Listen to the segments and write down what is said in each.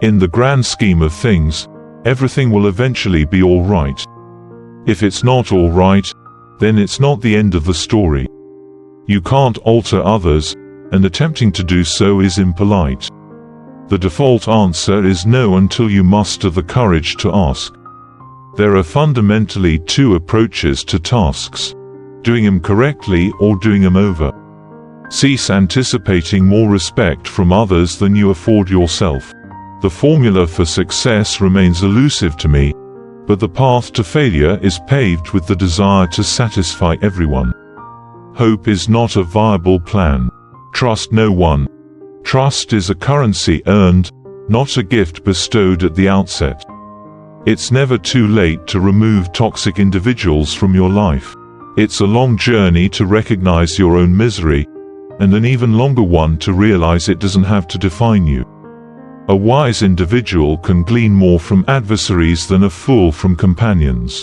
In the grand scheme of things, everything will eventually be all right. If it's not all right, then it's not the end of the story. You can't alter others, and attempting to do so is impolite. The default answer is no until you muster the courage to ask. There are fundamentally two approaches to tasks: doing them correctly or doing them over. Cease anticipating more respect from others than you afford yourself. The formula for success remains elusive to me, but the path to failure is paved with the desire to satisfy everyone. Hope is not a viable plan. Trust no one. Trust is a currency earned, not a gift bestowed at the outset. It's never too late to remove toxic individuals from your life. It's a long journey to recognize your own misery, and an even longer one to realize it doesn't have to define you. A wise individual can glean more from adversaries than a fool from companions.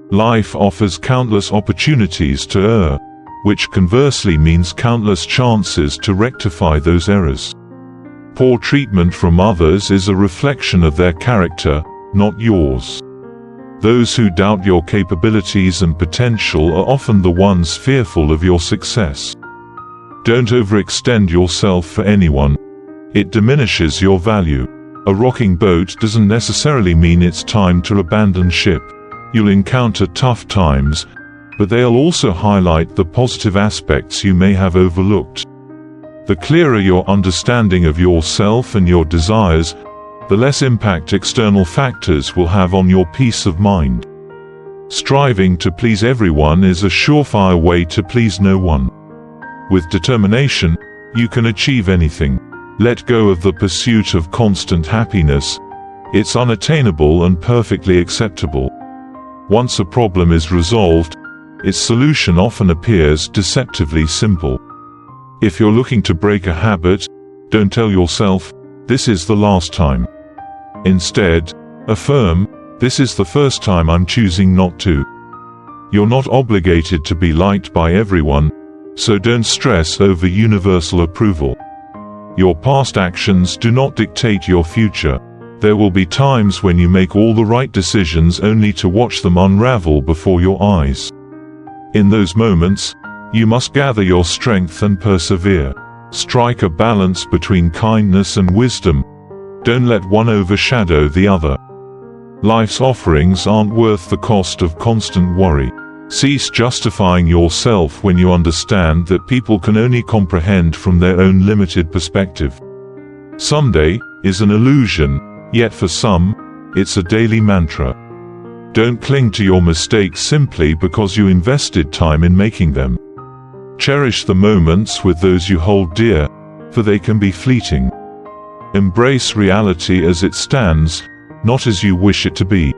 Life offers countless opportunities to err, which conversely means countless chances to rectify those errors. Poor treatment from others is a reflection of their character, not yours. Those who doubt your capabilities and potential are often the ones fearful of your success. Don't overextend yourself for anyone. It diminishes your value. A rocking boat doesn't necessarily mean it's time to abandon ship. You'll encounter tough times, but they'll also highlight the positive aspects you may have overlooked. The clearer your understanding of yourself and your desires, the less impact external factors will have on your peace of mind. Striving to please everyone is a surefire way to please no one. With determination, you can achieve anything. Let go of the pursuit of constant happiness. It's unattainable and perfectly acceptable. Once a problem is resolved, its solution often appears deceptively simple. If you're looking to break a habit, don't tell yourself, "This is the last time." Instead, affirm, "This is the first time I'm choosing not to." You're not obligated to be liked by everyone, so don't stress over universal approval. Your past actions do not dictate your future. There will be times when you make all the right decisions only to watch them unravel before your eyes. In those moments, you must gather your strength and persevere. Strike a balance between kindness and wisdom. Don't let one overshadow the other. Life's offerings aren't worth the cost of constant worry. Cease justifying yourself when you understand that people can only comprehend from their own limited perspective. Someday is an illusion, yet for some, it's a daily mantra. Don't cling to your mistakes simply because you invested time in making them. Cherish the moments with those you hold dear, for they can be fleeting. Embrace reality as it stands, not as you wish it to be.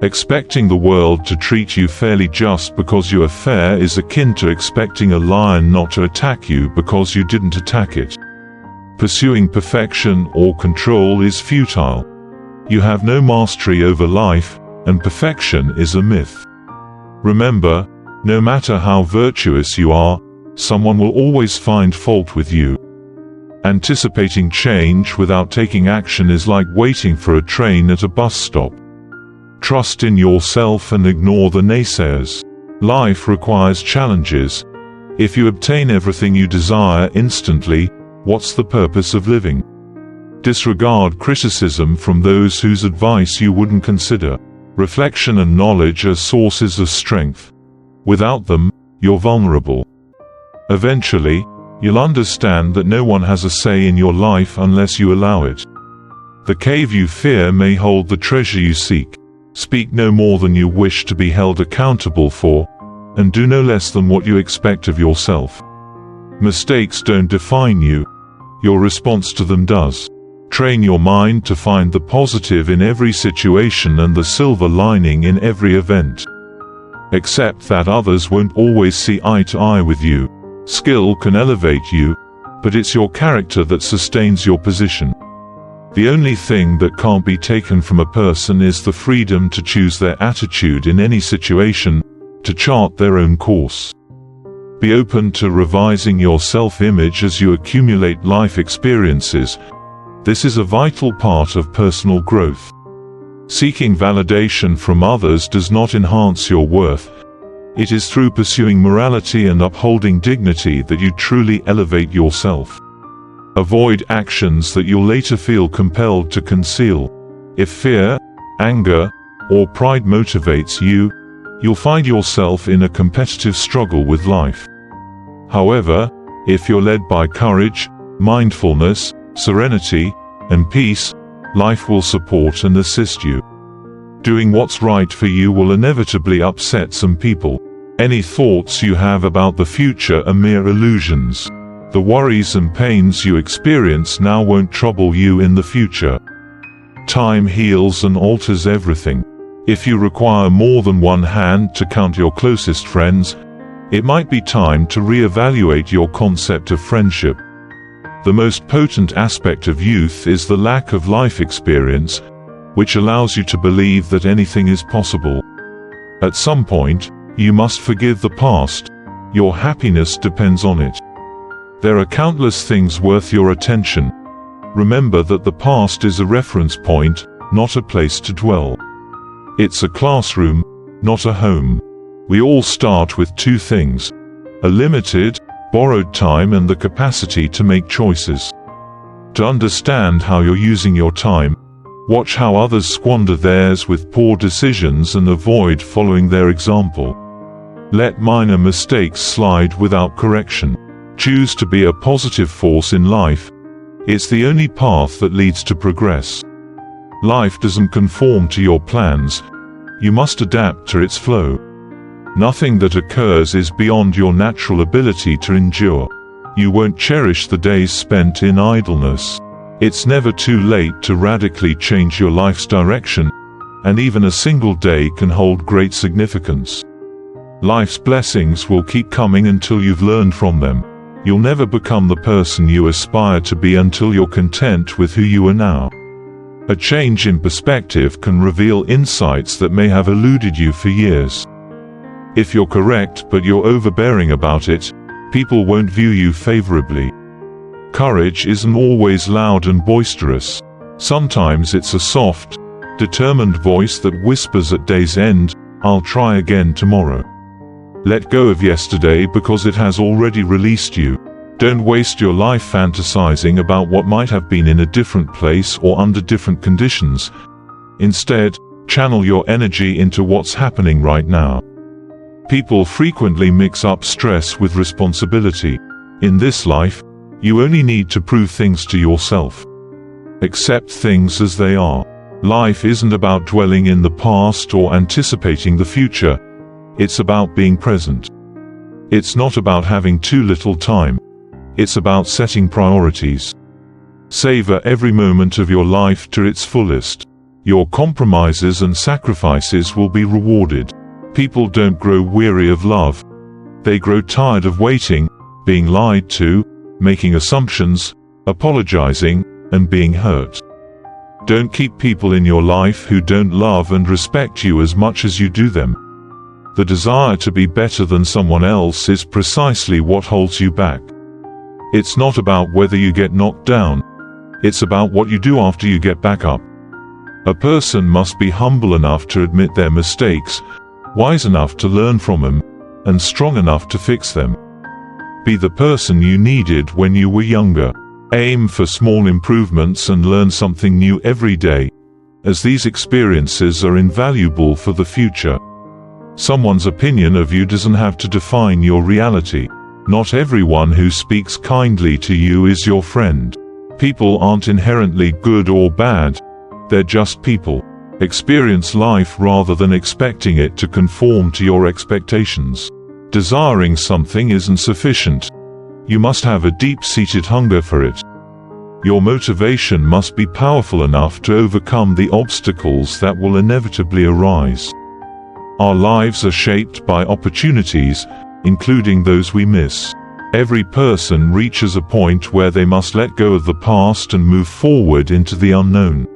Expecting the world to treat you fairly just because you are fair is akin to expecting a lion not to attack you because you didn't attack it. Pursuing perfection or control is futile. You have no mastery over life, and perfection is a myth. Remember, no matter how virtuous you are, someone will always find fault with you. Anticipating change without taking action is like waiting for a train at a bus stop. Trust in yourself and ignore the naysayers. Life requires challenges. If you obtain everything you desire instantly, what's the purpose of living? Disregard criticism from those whose advice you wouldn't consider. Reflection and knowledge are sources of strength. Without them, you're vulnerable. Eventually, you'll understand that no one has a say in your life unless you allow it. The cave you fear may hold the treasure you seek. Speak no more than you wish to be held accountable for, and do no less than what you expect of yourself. Mistakes don't define you. Your response to them does. Train your mind to find the positive in every situation and the silver lining in every event. Accept that others won't always see eye to eye with you. Skill can elevate you, but it's your character that sustains your position. The only thing that can't be taken from a person is the freedom to choose their attitude in any situation, to chart their own course. Be open to revising your self-image as you accumulate life experiences, This is a vital part of personal growth. Seeking validation from others does not enhance your worth. It is through pursuing morality and upholding dignity that you truly elevate yourself. Avoid actions that you'll later feel compelled to conceal. If fear, anger, or pride motivates you, you'll find yourself in a competitive struggle with life. However, if you're led by courage, mindfulness, serenity, and peace, life will support and assist you. Doing what's right for you will inevitably upset some people. Any thoughts you have about the future are mere illusions. The worries and pains you experience now won't trouble you in the future. Time heals and alters everything. If you require more than one hand to count your closest friends, it might be time to reevaluate your concept of friendship. The most potent aspect of youth is the lack of life experience, which allows you to believe that anything is possible. At some point, you must forgive the past. Your happiness depends on it. There are countless things worth your attention. Remember that the past is a reference point, not a place to dwell. It's a classroom, not a home. We all start with two things: a limited, borrowed time and the capacity to make choices. To understand how you're using your time, watch how others squander theirs with poor decisions and avoid following their example. Let minor mistakes slide without correction. Choose to be a positive force in life. It's the only path that leads to progress. Life doesn't conform to your plans. You must adapt to its flow. Nothing that occurs is beyond your natural ability to endure. You won't cherish the days spent in idleness. It's never too late to radically change your life's direction, and even a single day can hold great significance. Life's blessings will keep coming until you've learned from them. You'll never become the person you aspire to be until you're content with who you are now. A change in perspective can reveal insights that may have eluded you for years. If you're correct but you're overbearing about it, people won't view you favorably. Courage isn't always loud and boisterous. Sometimes it's a soft, determined voice that whispers at day's end, "I'll try again tomorrow." Let go of yesterday because it has already released you. Don't waste your life fantasizing about what might have been in a different place or under different conditions. Instead, channel your energy into what's happening right now. People frequently mix up stress with responsibility. In this life, you only need to prove things to yourself. Accept things as they are. Life isn't about dwelling in the past or anticipating the future. It's about being present. It's not about having too little time. It's about setting priorities. Savor every moment of your life to its fullest. Your compromises and sacrifices will be rewarded. People don't grow weary of love. They grow tired of waiting, being lied to, making assumptions, apologizing, and being hurt. Don't keep people in your life who don't love and respect you as much as you do them. The desire to be better than someone else is precisely what holds you back. It's not about whether you get knocked down. It's about what you do after you get back up. A person must be humble enough to admit their mistakes, wise enough to learn from them, and strong enough to fix them. Be the person you needed when you were younger. Aim for small improvements and learn something new every day, as these experiences are invaluable for the future. Someone's opinion of you doesn't have to define your reality. Not everyone who speaks kindly to you is your friend. People aren't inherently good or bad. They're just people. Experience life rather than expecting it to conform to your expectations. Desiring something isn't sufficient. You must have a deep-seated hunger for it. Your motivation must be powerful enough to overcome the obstacles that will inevitably arise. Our lives are shaped by opportunities, including those we miss. Every person reaches a point where they must let go of the past and move forward into the unknown.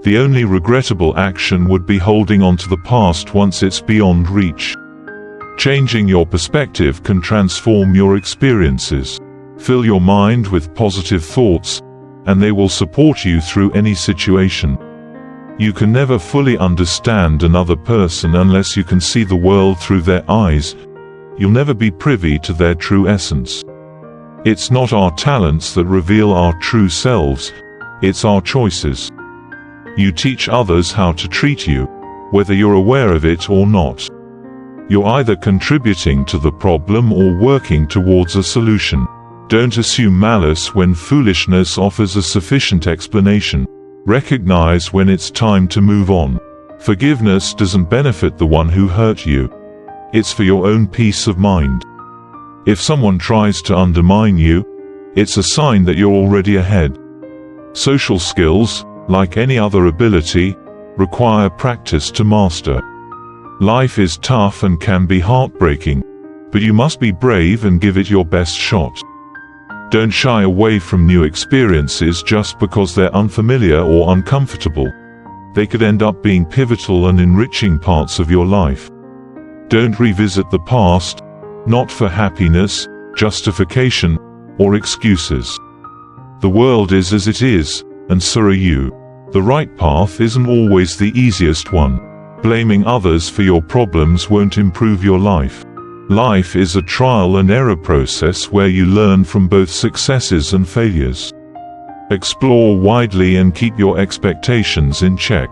The only regrettable action would be holding on to the past once it's beyond reach. Changing your perspective can transform your experiences. Fill your mind with positive thoughts. and they will support you through any situation. You can never fully understand another person unless you can see the world through their eyes. You'll never be privy to their true essence. It's not our talents that reveal our true selves, it's our choices. You teach others how to treat you, whether you're aware of it or not. You're either contributing to the problem or working towards a solution. Don't assume malice when foolishness offers a sufficient explanation. Recognize when it's time to move on. Forgiveness doesn't benefit the one who hurt you. It's for your own peace of mind. If someone tries to undermine you, it's a sign that you're already ahead. Social skills, like any other ability, require practice to master. Life is tough and can be heartbreaking, but you must be brave and give it your best shot. Don't shy away from new experiences just because they're unfamiliar or uncomfortable. They could end up being pivotal and enriching parts of your life. Don't revisit the past, not for happiness, justification, or excuses. The world is as it is, and so are you. The right path isn't always the easiest one. Blaming others for your problems won't improve your life. Life is a trial and error process where you learn from both successes and failures. Explore widely and keep your expectations in check.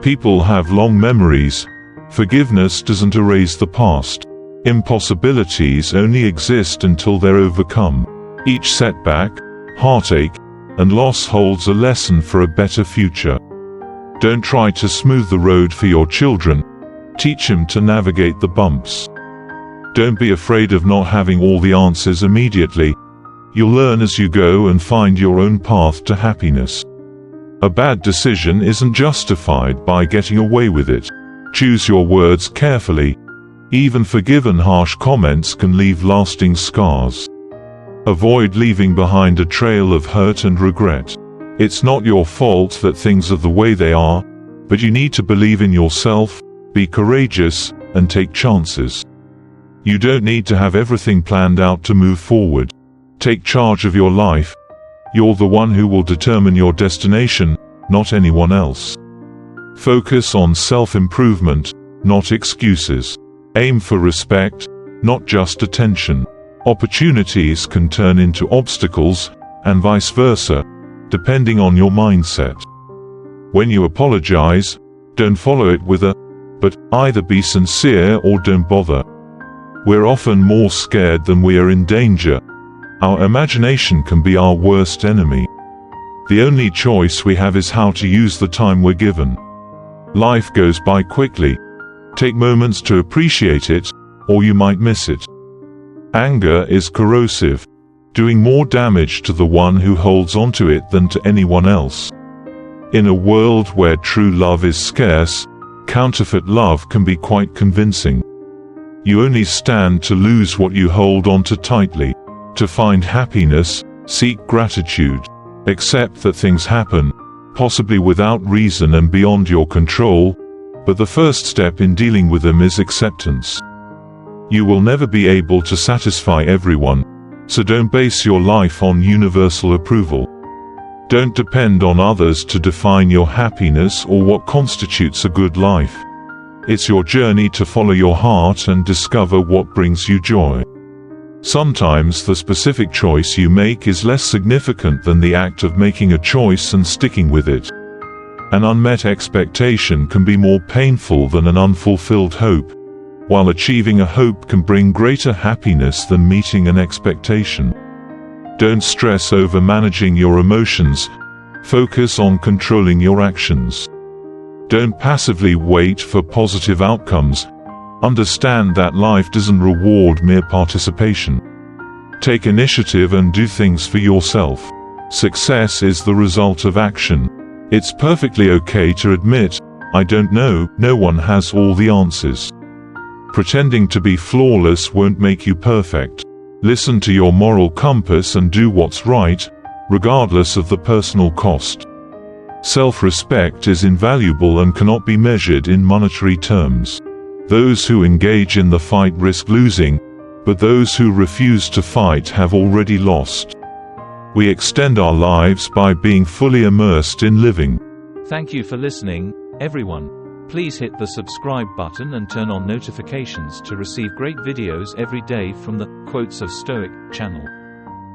People have long memories. Forgiveness doesn't erase the past. Impossibilities only exist until they're overcome. Each setback, heartache, and loss holds a lesson for a better future. Don't try to smooth the road for your children. Teach them to navigate the bumps. Don't be afraid of not having all the answers immediately. You'll learn as you go and find your own path to happiness. A bad decision isn't justified by getting away with it. Choose your words carefully. Even forgiven harsh comments can leave lasting scars. Avoid leaving behind a trail of hurt and regret. It's not your fault that things are the way they are, but you need to believe in yourself, be courageous, and take chances. You don't need to have everything planned out to move forward. Take charge of your life. You're the one who will determine your destination, not anyone else. Focus on self-improvement, not excuses. Aim for respect, not just attention. Opportunities can turn into obstacles, and vice versa, depending on your mindset. When you apologize, don't follow it with a "but." Either be sincere or don't bother. We're often more scared than we are in danger. Our imagination can be our worst enemy. The only choice we have is how to use the time we're given. Life goes by quickly. Take moments to appreciate it, or you might miss it. Anger is corrosive, doing more damage to the one who holds onto it than to anyone else. In a world where true love is scarce, counterfeit love can be quite convincing. You only stand to lose what you hold onto tightly. To find happiness, seek gratitude. Accept that things happen, possibly without reason and beyond your control, but the first step in dealing with them is acceptance. You will never be able to satisfy everyone, so don't base your life on universal approval. Don't depend on others to define your happiness or what constitutes a good life. It's your journey to follow your heart and discover what brings you joy. Sometimes the specific choice you make is less significant than the act of making a choice and sticking with it. An unmet expectation can be more painful than an unfulfilled hope, while achieving a hope can bring greater happiness than meeting an expectation. Don't stress over managing your emotions. Focus on controlling your actions. Don't passively wait for positive outcomes. Understand that life doesn't reward mere participation. Take initiative and do things for yourself. Success is the result of action. It's perfectly okay to admit, "I don't know." No one has all the answers. Pretending to be flawless won't make you perfect. Listen to your moral compass and do what's right, regardless of the personal cost. Self-respect is invaluable and cannot be measured in monetary terms. Those who engage in the fight risk losing, but those who refuse to fight have already lost. We extend our lives by being fully immersed in living. Thank you for listening, everyone. Please hit the subscribe button and turn on notifications to receive great videos every day from the Quotes of Stoic channel.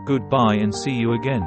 Goodbye and see you again.